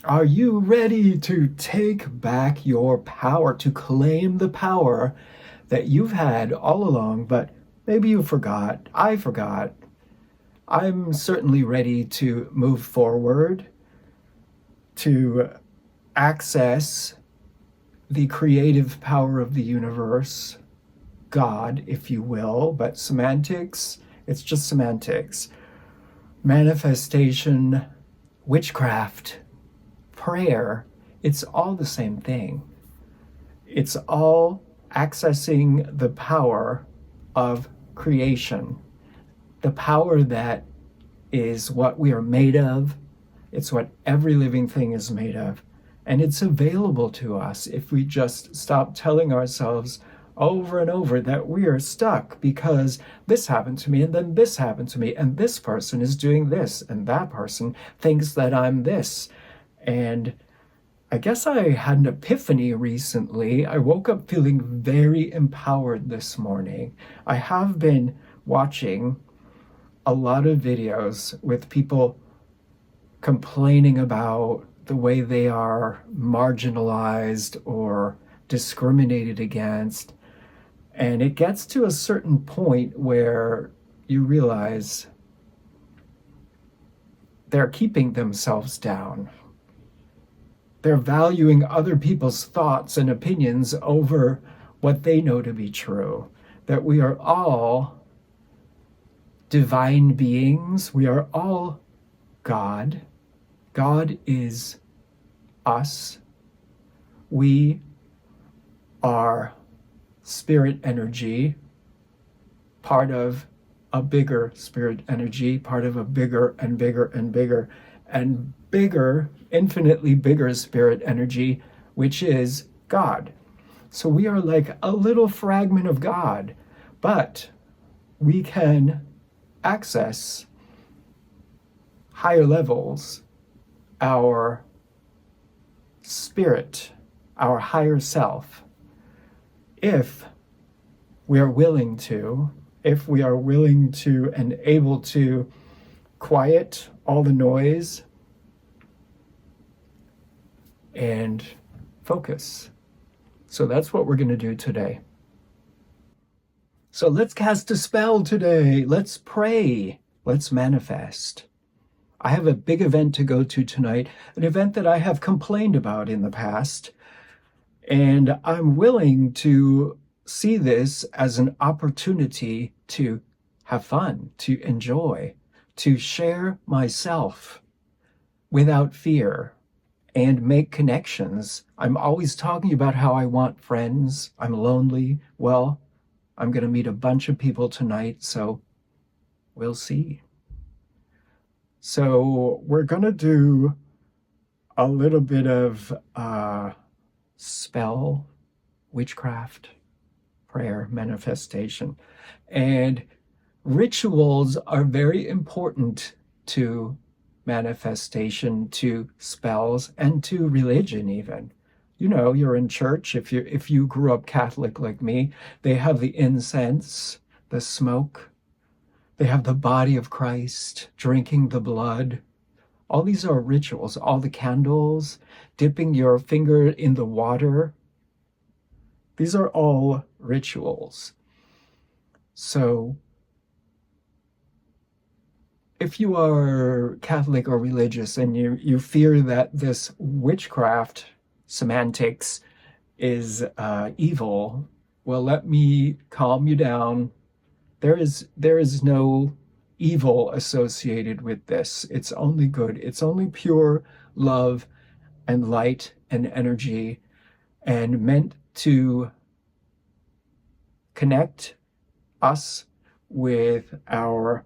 Are you ready to take back your power, to claim the power that you've had all along, but maybe you forgot? I forgot. I'm certainly ready to move forward, to access the creative power of the universe, God, if you will, but semantics, it's just semantics. Manifestation, witchcraft, prayer, it's all the same thing. It's all accessing the power of creation, the power that is what we are made of. It's what every living thing is made of. And it's available to us if we just stop telling ourselves over and over that we are stuck because this happened to me and then this happened to me and this person is doing this and that person thinks that I'm this. And I guess I had an epiphany recently. I woke up feeling very empowered this morning. I have been watching a lot of videos with people complaining about the way they are marginalized or discriminated against. And it gets to a certain point where you realize they're keeping themselves down. They're valuing other people's thoughts and opinions over what they know to be true. That we are all divine beings. We are all God. God is us. We are spirit energy, part of a bigger spirit energy, part of a bigger and bigger and bigger and bigger, infinitely bigger spirit energy, which is God. So we are like a little fragment of God, but we can access higher levels, our spirit, our higher self, if we are willing to, and able to quiet all the noise and focus. So that's what we're going to do today. So let's cast a spell today. Let's pray. Let's manifest. I have a big event to go to tonight, an event that I have complained about in the past. And I'm willing to see this as an opportunity to have fun, to enjoy, to share myself without fear and make connections. I'm always talking about how I want friends. I'm lonely. Well, I'm going to meet a bunch of people tonight, so we'll see. So we're going to do a little bit of spell, witchcraft, prayer, manifestation. And rituals are very important to manifestation, to spells, and to religion even. You know, you're in church. If you grew up Catholic like me, they have the incense, the smoke. They have the body of Christ, drinking the blood. All these are rituals. All the candles, dipping your finger in the water. These are all rituals. So if you are Catholic or religious and you fear that this witchcraft semantics is evil, well, let me calm you down. There is no evil associated with this. It's only good. It's only pure love and light and energy, and meant to connect us with our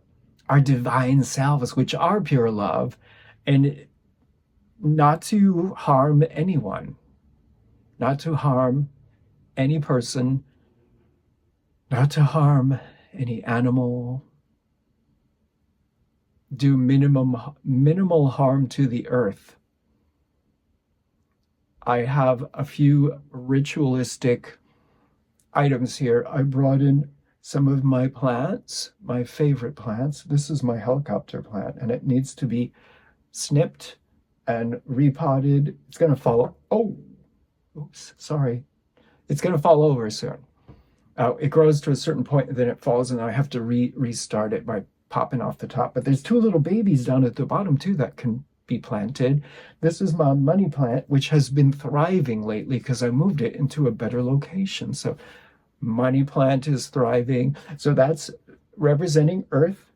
divine selves, which are pure love, and not to harm anyone, not to harm any person, not to harm any animal, do minimal harm to the earth. I have a few ritualistic items here. I brought in some of my plants, my favorite plants. This is my helicopter plant, and it needs to be snipped and repotted. It's going to fall. Oh, oops, sorry. It's going to fall over soon. It grows to a certain point and then it falls, and I have to restart it by popping off the top. But there's two little babies down at the bottom too that can be planted. This is my money plant, which has been thriving lately because I moved it into a better location. So money plant is thriving. So that's representing earth.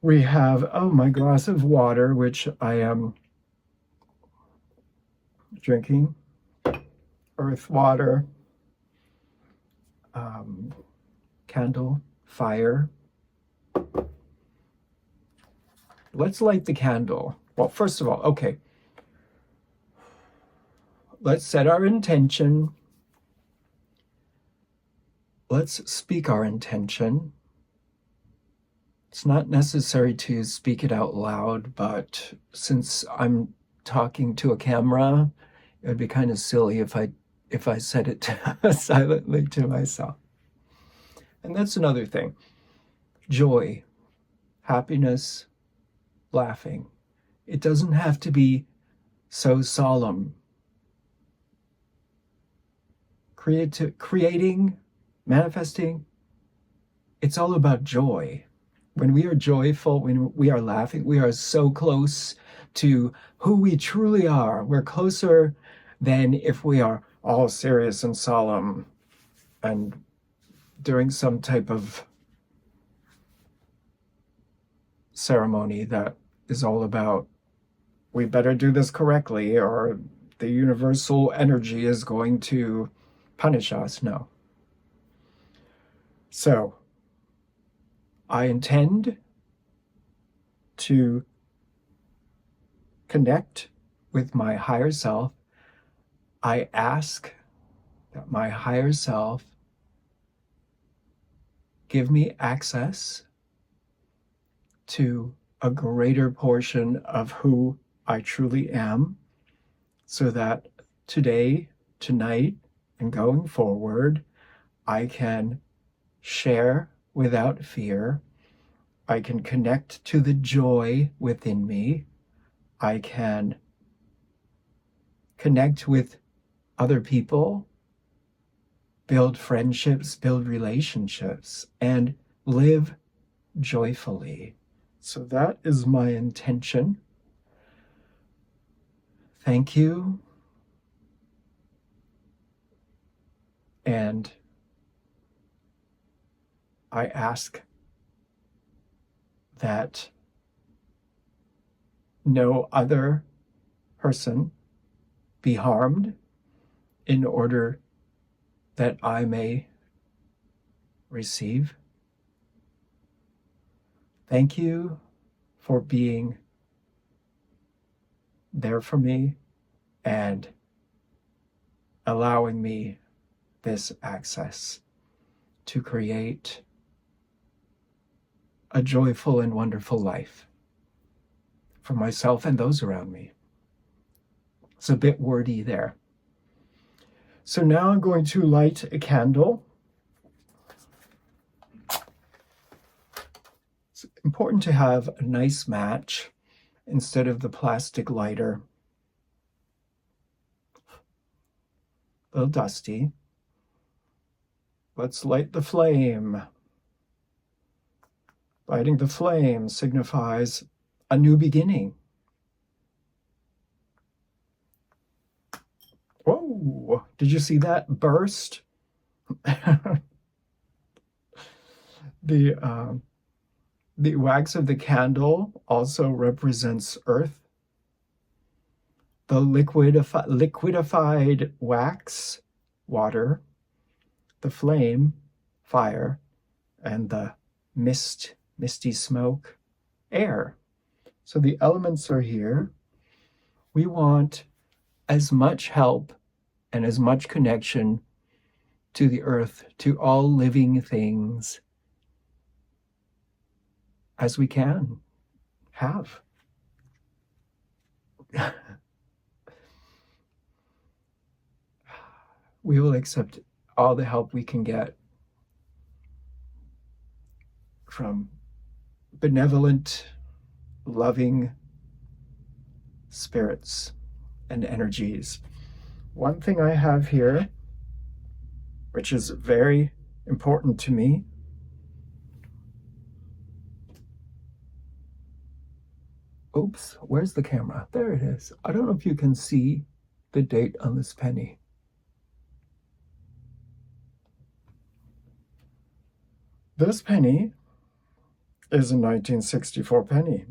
We have, oh, my glass of water, which I am drinking. Earth, water, candle, fire. Let's light the candle. Well, first of all, okay. Let's set our intention. Let's speak our intention. It's not necessary to speak it out loud, but since I'm talking to a camera, it would be kind of silly if I said it silently to myself. And that's another thing. Joy, happiness, laughing. It doesn't have to be so solemn. Creating, manifesting, it's all about joy. When we are joyful, when we are laughing, we are so close to who we truly are. We're closer than if we are all serious and solemn and doing some type of ceremony that is all about, we better do this correctly or the universal energy is going to punish us. No. So, I intend to connect with my higher self. I ask that my higher self give me access to a greater portion of who I truly am, so that today, tonight, and going forward, I can share without fear. I can connect to the joy within me. I can connect with other people, build friendships, build relationships, and live joyfully. So that is my intention. Thank you. And I ask that no other person be harmed in order that I may receive. Thank you for being there for me and allowing me this access to create a joyful and wonderful life for myself and those around me. It's a bit wordy there. So now I'm going to light a candle. It's important to have a nice match instead of the plastic lighter. A little dusty. Let's light the flame. Lighting the flame signifies a new beginning. Whoa, did you see that burst? The wax of the candle also represents earth. The liquidified wax, water. The flame, fire. And the misty smoke, air. So the elements are here. We want as much help and as much connection to the earth, to all living things as we can have. We will accept all the help we can get from benevolent, loving spirits and energies. One thing I have here, which is very important to me, oops, where's the camera? There it is. I don't know if you can see the date on this penny. This penny is a 1964 penny.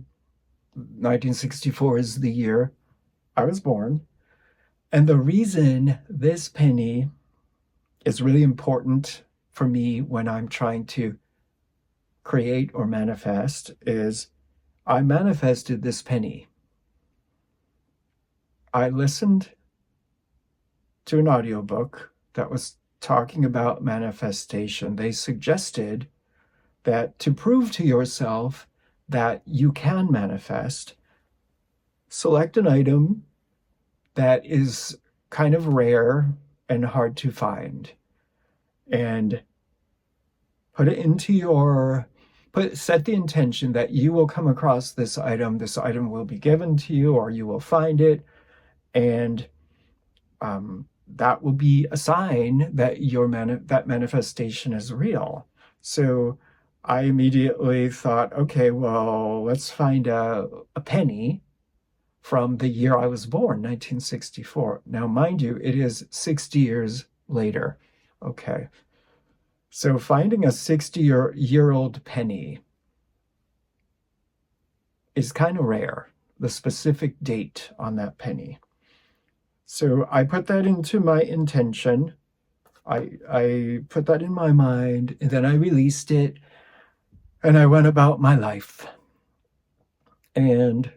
1964 is the year I was born. And the reason this penny is really important for me when I'm trying to create or manifest is I manifested this penny. I listened to an audiobook that was talking about manifestation. They suggested that to prove to yourself that you can manifest, select an item that is kind of rare and hard to find and put it into your set the intention that you will come across this item will be given to you or you will find it, and that will be a sign that that manifestation is real. So I immediately thought, okay, well, let's find a penny from the year I was born, 1964. Now, mind you, it is 60 years later. Okay. So finding a 60-year-old penny is kind of rare, the specific date on that penny. So I put that into my intention. I put that in my mind, and then I released it, and I went about my life. And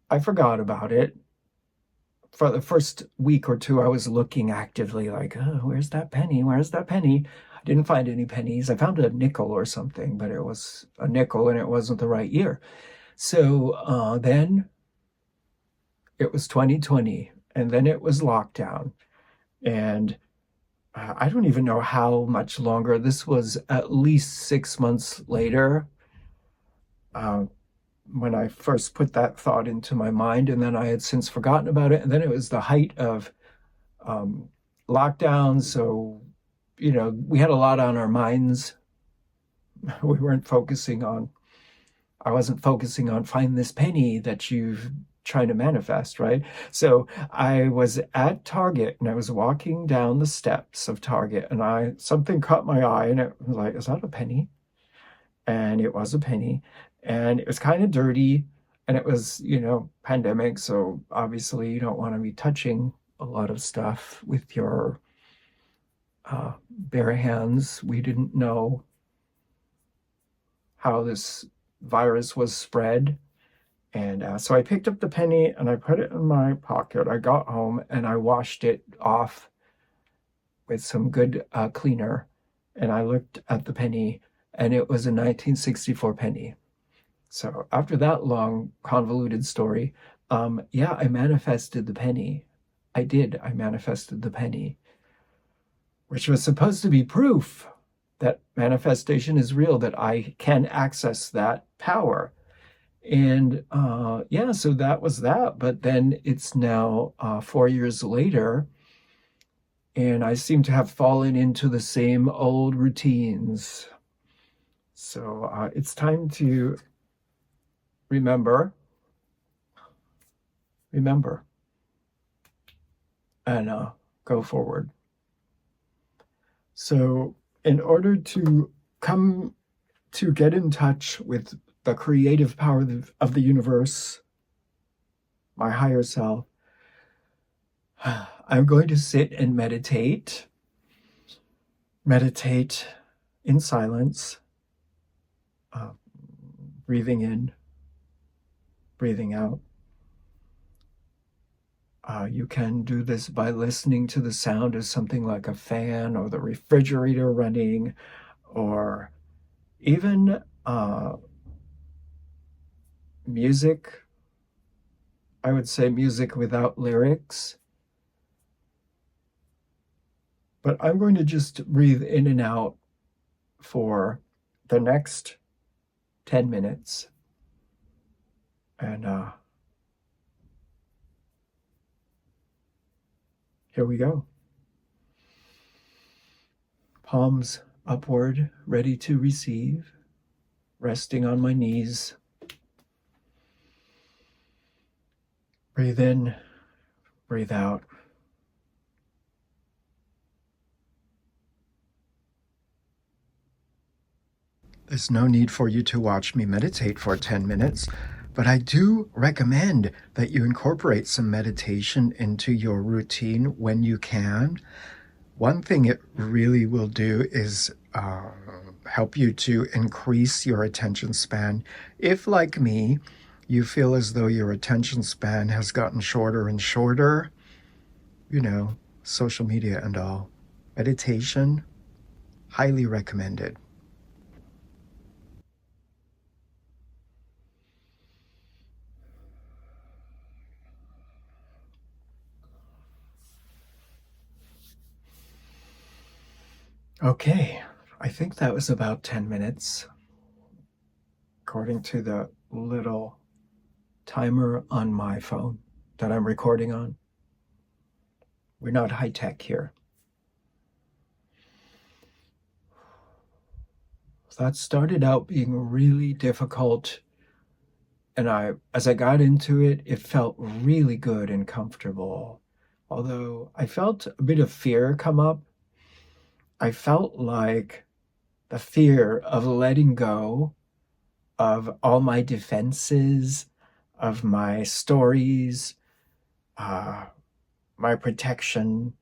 I forgot about it. For the first week or two, I was looking actively like, oh, where's that penny? Where's that penny? I didn't find any pennies. I found a nickel or something, but it was a nickel and it wasn't the right year. So then it was 2020, and then it was lockdown. And I don't even know how much longer. This was at least 6 months later when I first put that thought into my mind, and then I had since forgotten about it. And then it was the height of lockdown. So, we had a lot on our minds. We weren't focusing on, I wasn't focusing on find this penny that you've trying to manifest, right? So I was at Target and I was walking down the steps of Target and something caught my eye and it was like, is that a penny? And it was a penny and it was kind of dirty and it was, pandemic. So obviously you don't want to be touching a lot of stuff with your bare hands. We didn't know how this virus was spread. And so I picked up the penny and I put it in my pocket. I got home and I washed it off with some good cleaner. And I looked at the penny and it was a 1964 penny. So after that long convoluted story, I manifested the penny. I did. I manifested the penny, which was supposed to be proof that manifestation is real, that I can access that power. And so that was that. But then it's now 4 years later, and I seem to have fallen into the same old routines. So it's time to remember, and go forward. So in order to come to get in touch with the creative power of the universe, my higher self, I'm going to sit and meditate in silence, breathing in, breathing out. You can do this by listening to the sound of something like a fan or the refrigerator running, or even music. I would say music without lyrics. But I'm going to just breathe in and out for the next 10 minutes. And Here we go. Palms upward, ready to receive, resting on my knees. Breathe in, breathe out. There's no need for you to watch me meditate for 10 minutes, but I do recommend that you incorporate some meditation into your routine when you can. One thing it really will do is help you to increase your attention span. If, like me, you feel as though your attention span has gotten shorter and shorter, social media and all, meditation, highly recommended. Okay, I think that was about 10 minutes, according to the little timer on my phone that I'm recording on. We're not high tech here. That started out being really difficult, and as I got into it, it felt really good and comfortable. Although I felt a bit of fear come up. I felt like the fear of letting go of all my defenses, of my stories, my protection,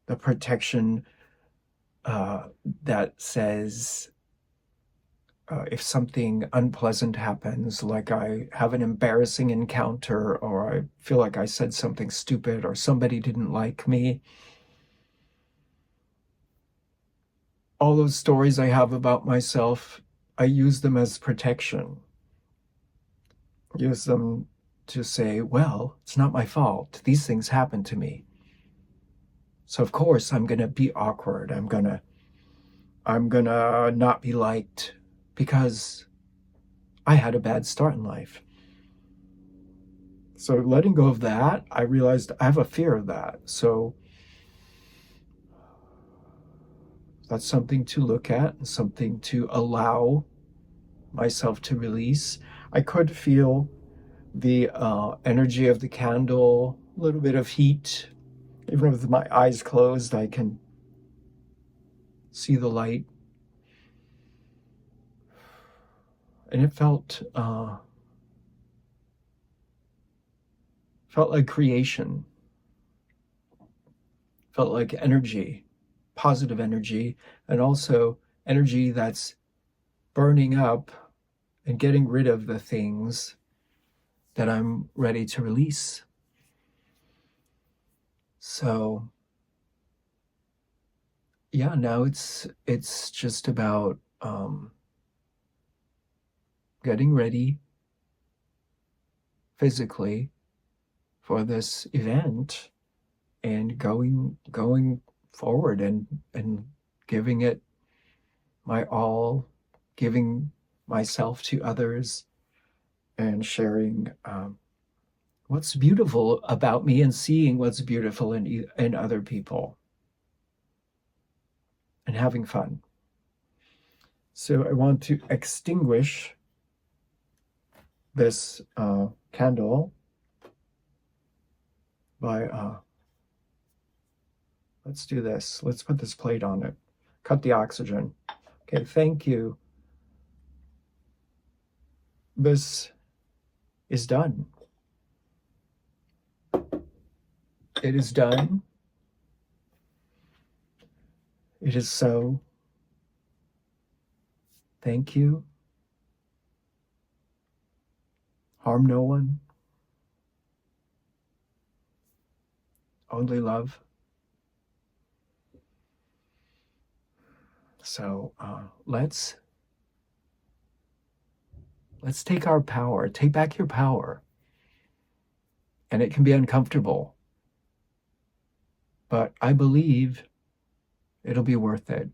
the protection that says if something unpleasant happens, like I have an embarrassing encounter, or I feel like I said something stupid, or somebody didn't like me, all those stories I have about myself, I use them as protection. Use them to say, well, it's not my fault. These things happen to me. So of course I'm going to be awkward. I'm going to not be liked because I had a bad start in life. So letting go of that, I realized I have a fear of that. So that's something to look at and something to allow myself to release. I could feel the energy of the candle, a little bit of heat. Even with my eyes closed, I can see the light. And it felt like creation. Felt like energy, positive energy, and also energy that's burning up and getting rid of the things that I'm ready to release. So yeah, now it's just about getting ready physically for this event and going forward and giving it my all, giving myself to others, and sharing what's beautiful about me and seeing what's beautiful in other people and having fun. So I want to extinguish this candle by let's do this. Let's put this plate on it. Cut the oxygen. Okay, thank you. This is done. It is done. It is so. Thank you. Harm no one. Only love. So let's take our power, take back your power. And it can be uncomfortable, but I believe it'll be worth it.